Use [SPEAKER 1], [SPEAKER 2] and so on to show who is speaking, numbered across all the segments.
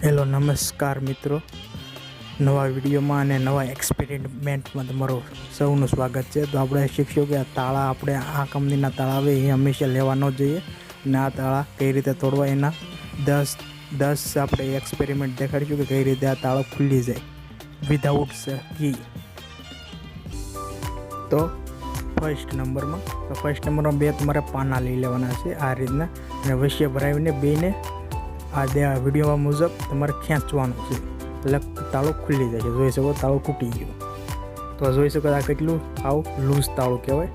[SPEAKER 1] Hello નમસ્કાર મિત્રો, નવા વિડીયોમાં અને નવા એક્સપેરિમેન્ટમાં તમારું સૌનું સ્વાગત છે. તો આપણે શીખશું કે આ તાળા આપણે આ કંપનીના તાળા આવે એ હંમેશા લેવા ન જોઈએ અને આ તાળા કઈ રીતે તોડવા એના 10 આપણે એક્સપેરિમેન્ટ દેખાડીશું કે કઈ રીતે આ તાળો ખુલી જાય વિધાઉટ કી. તો ફર્સ્ટ નંબરમાં બે તમારે પાના લઈ લેવાના છે આ રીતના અને વચ્ચે ભરાવીને બેને આ વિડીયોમાં મુજબ તમારે ખેંચવાનું છે એટલે તાળું ખુલી જાય છે. જોઈ શકો તાળું તૂટી ગયું. તો જોઈ શકો આ કેટલું આવું લૂઝ તાળું કહેવાય.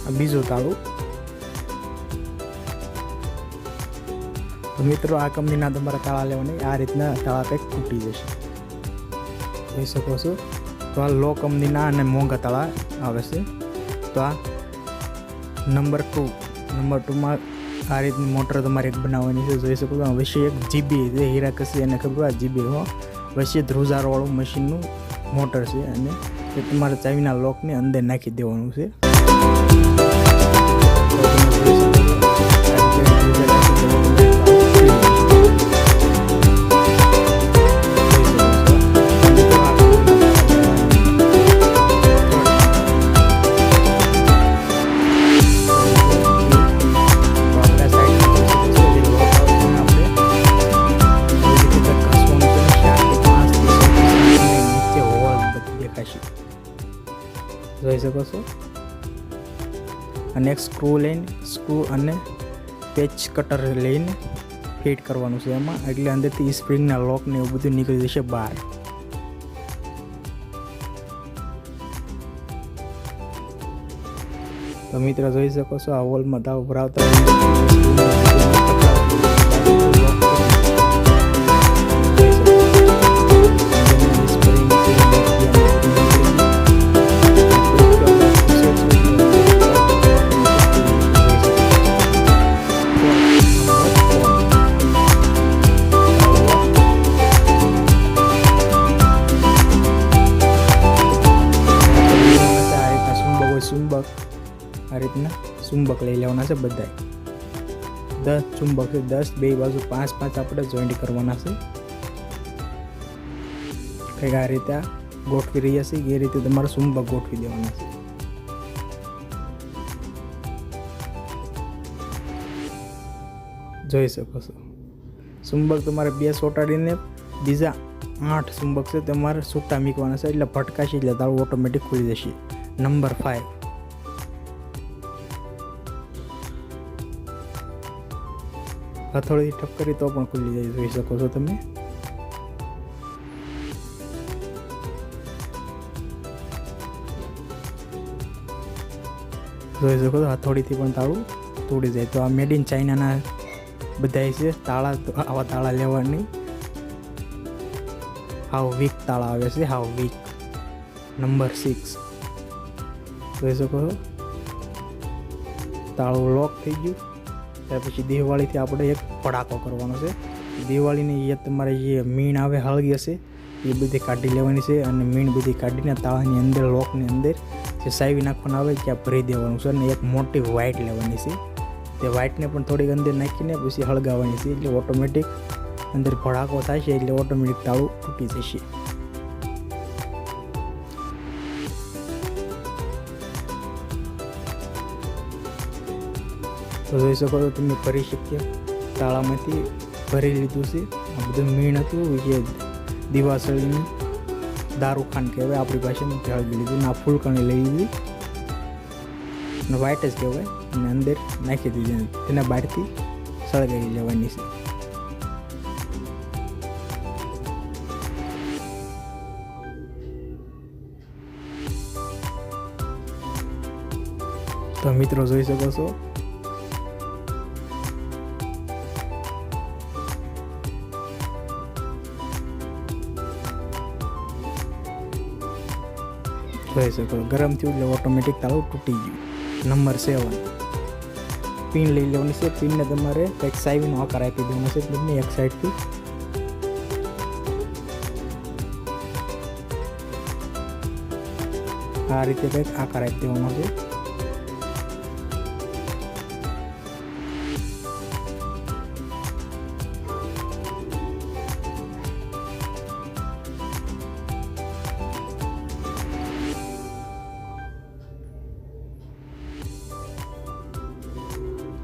[SPEAKER 1] આ બીજું તાળું. તો મિત્રો આ કંપનીના તમારે તાળા લેવાની આ રીતના તાળા કંઈક તૂટી જશે. જોઈ શકો છો. તો આ લો કંપનીના અને મોંઘા તાળા આવે છે. તો આ નંબર 2માં આ રીતની મોટર તમારે એક બનાવવાની છે. જોઈ શકો છો વચ્ચે એક જીબી છે હીરા કસી એને ખબર જીબી વચ્ચે ધ્રુજારવાળું મશીનનું મોટર છે અને એ તમારે ચાવીના લોકને અંદર નાખી દેવાનું છે. જોઈ શકો છો. અને એક સ્ક્રૂ અને પેચ કટર લઈને ફિટ કરવાનું છે એમાં, એટલે અંદરથી સ્પ્રિંગના લોક ને એવું બધું નીકળી જશે બહાર. તો મિત્રો જોઈ શકો છો આ હોલમાં તાળું ભરાવતા આ રીતના ચુંબક લઈ લેવાના છે. બધા 10 ચુંબક છે. 10 બે બાજુ 5 આપણે જોઈન્ટ કરવાના છે. કંઈક આ રીતે ગોઠવી રહ્યા છે એ રીતે તમારે ચુંબક ગોઠવી દેવાના છે. જોઈ શકો છો ચુંબક તમારે 2 ચોટાડીને બીજા 8 ચુંબક છે તમારે છૂટા મૂકવાના છે, એટલે ભટકાશે એટલે તાળું ઓટોમેટિક ખુલી જશે. નંબર 5 હથોડીથી ઠપ કરી તો પણ ખુલી જાય. જોઈ શકો છો તમે. જોઈ શકો છો હથોડીથી પણ તાળું તોડી જાય. તો આ મેડ ઇન ચાઇનાના બધા છે તાળા. આવા તાળા લેવાની હાવ વીક તાળા આવે છે, હાવ વીક. નંબર 6 જોઈ શકો છો તાળું લોક થઈ ગયું. ત્યાર પછી દિવાળીથી આપણે એક પડાકો કરવાનો છે. દિવાળીની એ તમારે જે મીણ આવે હળગી હશે એ બધી કાઢી લેવાની છે અને મીણ બધી કાઢીને તાળાની અંદર લોકની અંદર જે સાવી નાખવાનું આવે ત્યાં ભરી દેવાનું છે. અને એક મોટી વ્હાઇટ લેવાની છે. તે વ્હાઇટને પણ થોડીક અંદર નાખીને પછી હળગાવવાની છે, એટલે ઓટોમેટિક અંદર ભડાકો થાય છે એટલે ઓટોમેટિક તાળું તૂટી જશે. તો જોઈ શકો છો તમે ભરી શકીએ તાળામાંથી ભરી લીધું છે. આ બધું મીણ હતું જે દિવાસળીની દારૂખાન કહેવાય આપણી ભાષામાં હળગી લીધું ને આ ફૂલકણી લઈ લીધી અને વ્હાઇટ જ કહેવાય અને અંદર નાખી દીધી. તેના બહારથી સળગાવી લેવાની છે. તો મિત્રો જોઈ શકો છો ગરમ થયું એટલે ઓટોમેટિક તાળું તૂટી ગયું. નંબર 7 પિન લઈ લેવાની છે. પિનને તમારે કંઈક સાઈવીનો આકાર આપી દેવાનો છે. બંને એક સાઈડથી આ રીતે કંઈક આકાર આપી દેવાનો છે.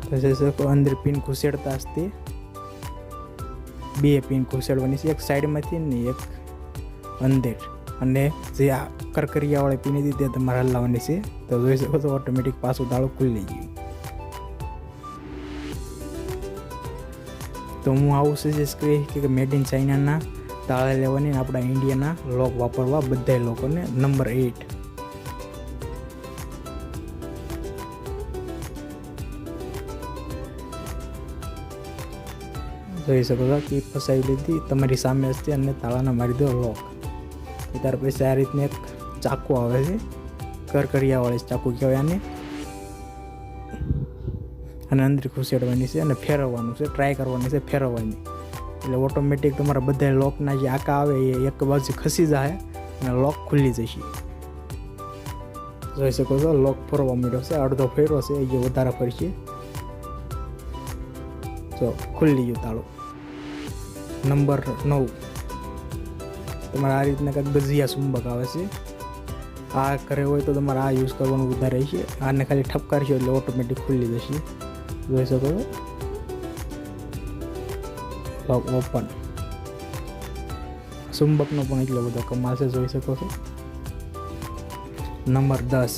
[SPEAKER 1] તો જોઈ શકો અંદર પિન ઘૂસેડતા હશે 2 પિન ઘૂસેડવાની છે, એક સાઈડમાંથી ને એક અંદર, અને જે આ કરકરિયાવાળી પિન હતી તે તમારે હલાવવાની છે. તો જોઈ શકો છો ઓટોમેટિક પાછું તાળું ખુલી ગયું. તો હું આવું સજેસ્ટ કરીશ કે મેડ ઇન ચાઇનાના તાળા લેવાની, આપણા ઇન્ડિયાના લોક વાપરવા બધા લોકોને. નંબર 8 જોઈ શકો છો કે ફસાવી લીધી, તમારી સામે હશે અને તાળાને મારી દો લોક. ત્યાર પછી આ રીતને એક ચાકુ આવે છે, કરકરિયાવાળી ચાકુ કહેવાય આને, અને અંદર ઘૂસેડવાની છે અને ફેરવવાનું છે, ટ્રાય કરવાની છે ફેરવવાની. એટલે ઓટોમેટિક તમારા બધા લોકના જે આકા આવે એ એક બાજુ ખસી જાય અને લોક ખુલી જશે. જોઈ શકો છો લોક ફરવા માંડ્યો છે, અડધો ફેરવો છે, એ વધારે ફરશે. તો ખુલી ગયું તાળું. નંબર 9 તમારે આ રીતના કંઈક ગજિયા ચુંબક આવે છે. આ કરે હોય તો તમારે આ યુઝ કરવાનું વધારે છે. આને ખાલી ઠપકારશો એટલે ઓટોમેટિક ખુલી જશે. જોઈ શકો છો લોક ઓપન. ચુંબકનો પણ એટલો બધો કમાલ છે, જોઈ શકો છો. નંબર 10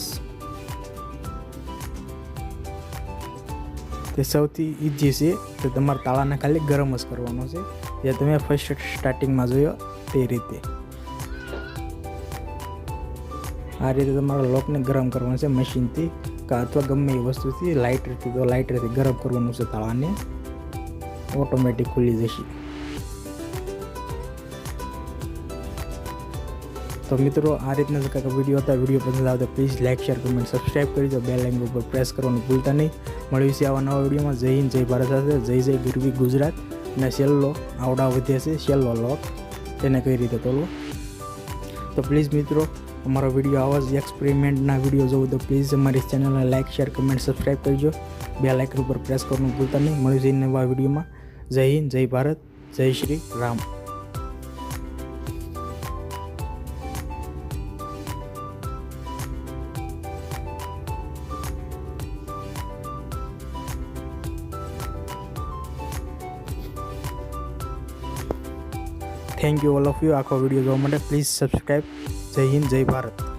[SPEAKER 1] તે સૌથી ઇઝી છે. તો તમારે તાળાને ખાલી ગરમ જ કરવાનો છે, જે તમે ફર્સ્ટ સ્ટાર્ટિંગમાં જોયો તે રીતે. આ રીતે તમારા લોકને ગરમ કરવાનું છે મશીનથી અથવા ગમે એ વસ્તુથી, લાઇટરથી. તો લાઇટરથી ગરમ કરવાનું છે તાળાને, ઓટોમેટિક ખુલી જશે. તો મિત્રો આ રીતના કંઈક વિડીયો હતા. વિડીયો પસંદ આવે તો please like, share, comment, subscribe કરી દો. બેલ આઇકન ઉપર પ્રેસ કરવાનું ભૂલતા નહીં. મળ્યું છે આવા નવા વિડીયોમાં. જય હિન્દ, જય ભારત સાથે. જય જય ગરવી ગુજરાત. અને છેલ્લો આવડા વધે છે છેલ્લો લોક, તેને કઈ રીતે તોડવો. તો પ્લીઝ મિત્રો અમારો વિડીયો આવા જ એક્સપેરિમેન્ટના વિડીયો જોવો તો પ્લીઝ અમારી ચેનલને લાઇક, શેર, કમેન્ટ, સબસ્ક્રાઈબ કરજો. બેલ આઇકન ઉપર પ્રેસ કરવાનું ભૂલતા નહીં. મળ્યું છે નવા વિડીયોમાં. જય હિન્દ, જય ભારત, જય Shri Ram. Thank you all of you. આખો વિડીયો જોવા માટે પ્લીઝ સબસ્ક્રાઈબ. જય હિન્દ, જય ભારત.